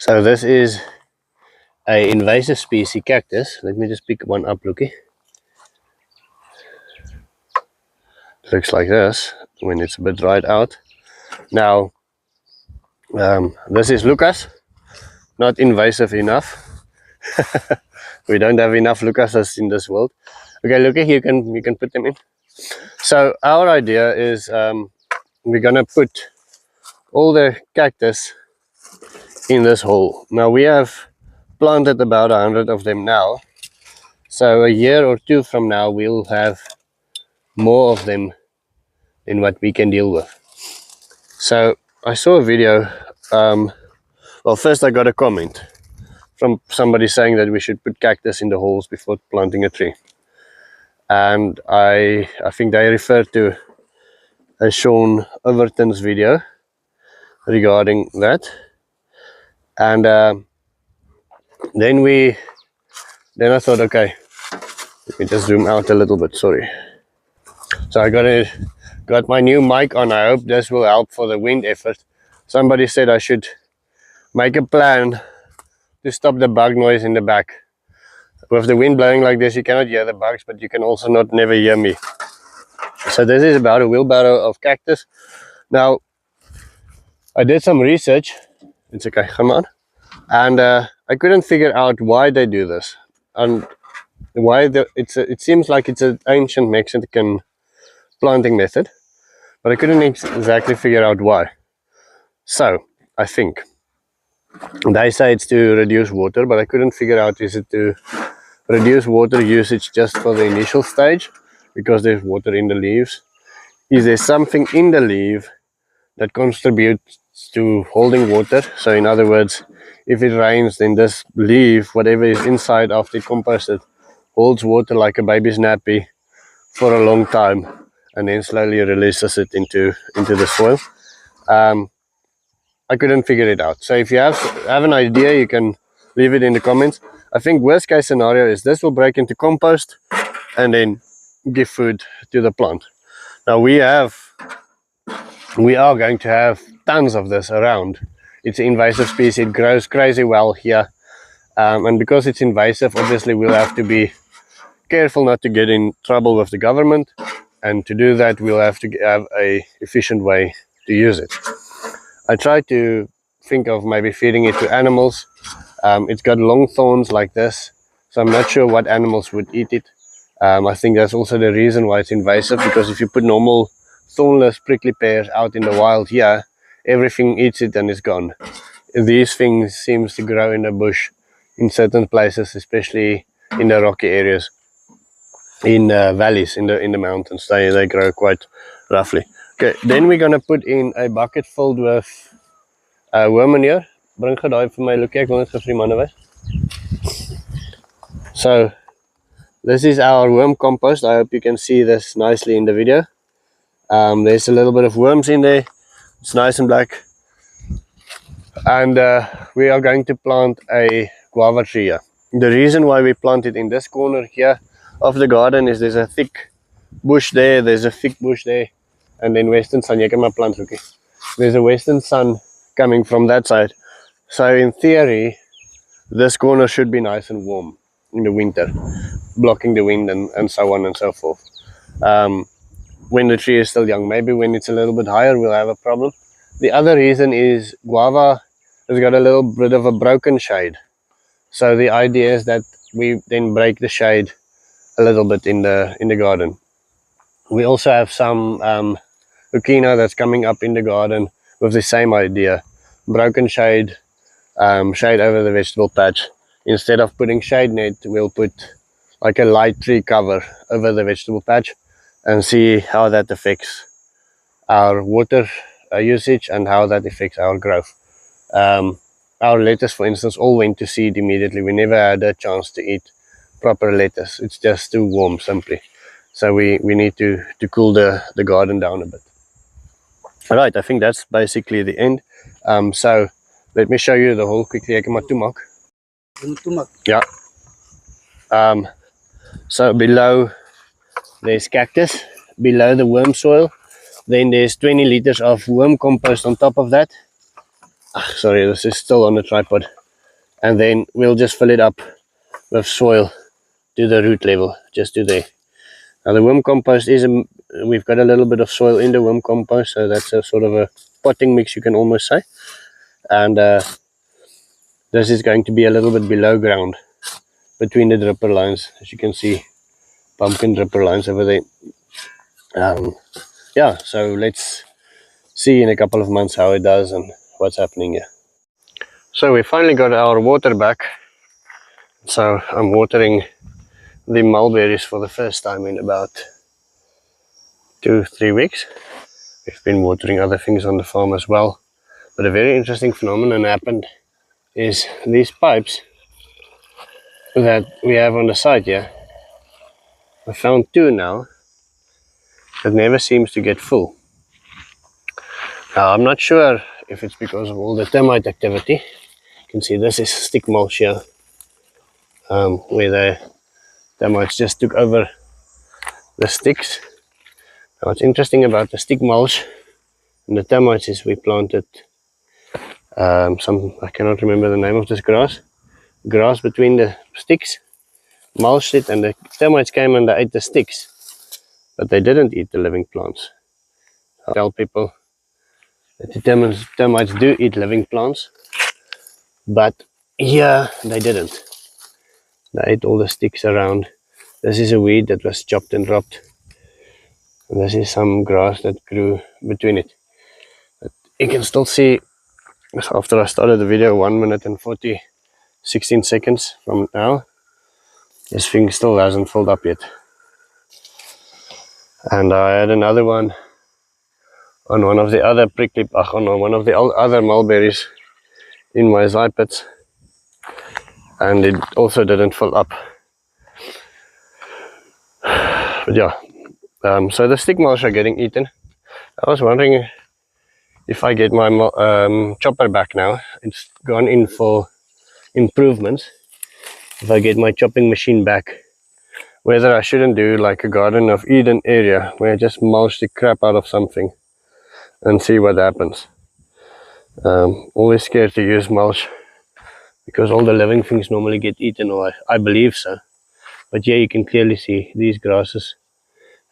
So this is a invasive species cactus. Let me just pick one up, looky. Looks like this when it's a bit dried out. Now, this is Lucas, not invasive enough. We don't have enough Lucases in this world. Okay, looky, you can put them in. So our idea is we're gonna put all the cactus in this hole. Now we have planted about 100 of them now. So a year or two from now we'll have more of them than what we can deal with. So I saw a video, well, first I got a comment from somebody saying that we should put cactus in the holes before planting a tree. And I think they referred to a Sean Overton's video regarding that. And then I thought, okay, let me just zoom out a little bit, sorry. So I got my new mic on. I hope this will help for the wind effort. Somebody said I should make a plan to stop the bug noise in the back. With the wind blowing like this, you cannot hear the bugs, but you can also never hear me. So this is about a wheelbarrow of cactus. Now, I did some research. It's okay, come on. And I couldn't figure out why they do this. And why it seems like it's an ancient Mexican planting method, but I couldn't exactly figure out why. So I think they say it's to reduce water, but I couldn't figure out, is it to reduce water usage just for the initial stage because there's water in the leaves? Is there something in the leaf that contributes to holding water? So in other words, if it rains, then this leaf, whatever is inside after it composted, holds water like a baby's nappy for a long time, and then slowly releases it into the soil. I couldn't figure it out. So if you have an idea, you can leave it in the comments. I think worst case scenario is this will break into compost and then give food to the plant. Now we are going to have tons of this around. It's an invasive species. It grows crazy well here, and because it's invasive, obviously we'll have to be careful not to get in trouble with the government, and to do that we'll have to have a efficient way to use it. I tried to think of maybe feeding it to animals. It's got long thorns like this, so I'm not sure what animals would eat it. I think that's also the reason why it's invasive, because if you put normal thornless prickly pears out in the wild here, everything eats it and is gone. These things seems to grow in the bush in certain places, especially in the rocky areas, in valleys, in the mountains. They grow quite roughly. Okay, then we're gonna put in a bucket filled with worm manure. Bring gou daai vir my, look, ek wil net vir die manne wys. So this is our worm compost. I hope you can see this nicely in the video. There's a little bit of worms in there. It's nice and black. And we are going to plant a guava tree here. The reason why we planted in this corner here of the garden is there's a thick bush there, there's a thick bush there, and then western sun. You can my plant, okay? There's a western sun coming from that side. So in theory, this corner should be nice and warm in the winter, blocking the wind and so on and so forth. When the tree is still young, maybe when it's a little bit higher, we'll have a problem. The other reason is guava has got a little bit of a broken shade. So the idea is that we then break the shade a little bit in the garden. We also have some zucchini that's coming up in the garden with the same idea. Broken shade, shade over the vegetable patch. Instead of putting shade net, we'll put like a light tree cover over the vegetable patch and see how that affects our water usage and how that affects our growth. Our lettuce, for instance, all went to seed immediately. We never had a chance to eat proper lettuce. It's just too warm, simply. So we need to cool the garden down a bit. All right, I think that's basically the end. So let me show you the hole quickly. Ek maar toemaak. Yeah. So below there's cactus, below the worm soil. Then there's 20 liters of worm compost on top of that. sorry, this is still on the tripod, and then we'll just fill it up with soil to the root level, just to there. Now the worm compost is we've got a little bit of soil in the worm compost, so that's a sort of a potting mix, you can almost say. And this is going to be a little bit below ground, between the dripper lines, as you can see, pumpkin dripper lines over there. Yeah, so let's see in a couple of months how it does and what's happening here. So we finally got our water back. So I'm watering the mulberries for the first time in about 2-3 weeks. We've been watering other things on the farm as well. But a very interesting phenomenon happened is these pipes that we have on the side here. I found 2 now that never seems to get full. Now I'm not sure if it's because of all the termite activity. You can see this is stick mulch here, where the termites just took over the sticks. Now what's interesting about the stick mulch and the termites is we planted I cannot remember the name of this grass between the sticks, mulched it, and the termites came and they ate the sticks, but they didn't eat the living plants. I tell people that the termites do eat living plants, but here they didn't. They ate all the sticks around. This is a weed that was chopped and dropped, and this is some grass that grew between it. But you can still see, after I started the video, 1 minute and 16 seconds from now, this thing still hasn't filled up yet. And I had another one on one of the other prickly, on one of the other mulberries in my zypits, and it also didn't fill up. But yeah, so the stick mulch are getting eaten. I was wondering if I get my chopper back now. It's gone in for improvements. If I get my chopping machine back, whether I shouldn't do like a Garden of Eden area where I just mulch the crap out of something and see what happens. Always scared to use mulch because all the living things normally get eaten, or I believe so. But yeah, you can clearly see these grasses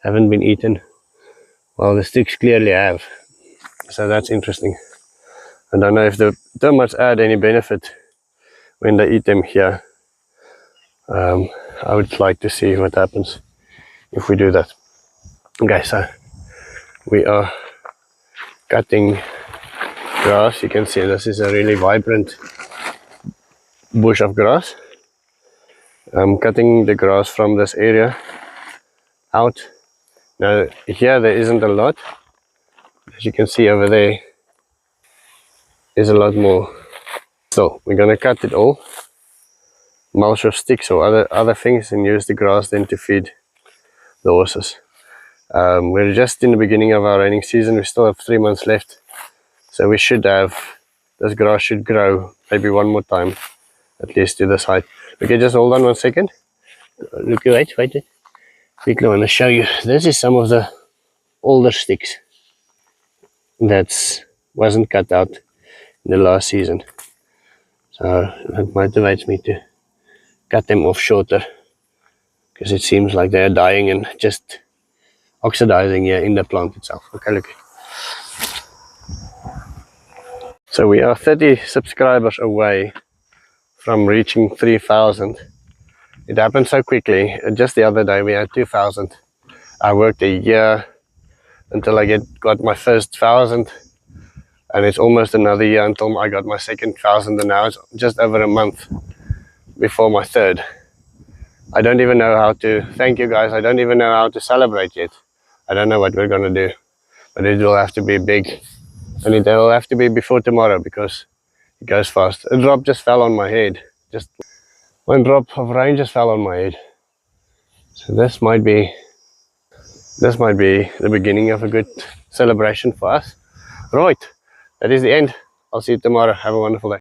haven't been eaten, while the sticks clearly have. So that's interesting. I don't know if the termites add any benefit when they eat them here. I would like to see what happens if we do that. Okay, so we are cutting grass. You can see this is a really vibrant bush of grass. I'm cutting the grass from this area out. Now here there isn't a lot. As you can see over there is a lot more. So we're gonna cut it all, mulch of sticks or other things, and use the grass then to feed the horses. We're just in the beginning of our raining season. We still have 3 months left, so we should have, this grass should grow maybe one more time, at least to this height. Okay, just hold on 1 second. Look, wait. Quickly, I want to show you. This is some of the older sticks that wasn't cut out in the last season. So that motivates me to cut them off shorter, because it seems like they're dying and just oxidizing here in the plant itself. Okay, look. So we are 30 subscribers away from reaching 3,000. It happened so quickly. Just the other day we had 2,000. I worked a year until I got my first 1,000, and it's almost another year until I got my second 1,000, and now it's just over a month before my third. I don't even know how to thank you guys. I don't even know how to celebrate yet. I don't know what we're gonna do, but it will have to be big, and it will have to be before tomorrow because it goes fast. A drop just fell on my head. Just one drop of rain just fell on my head. So this might be the beginning of a good celebration for us. Right, that is the end. I'll see you tomorrow. Have a wonderful day.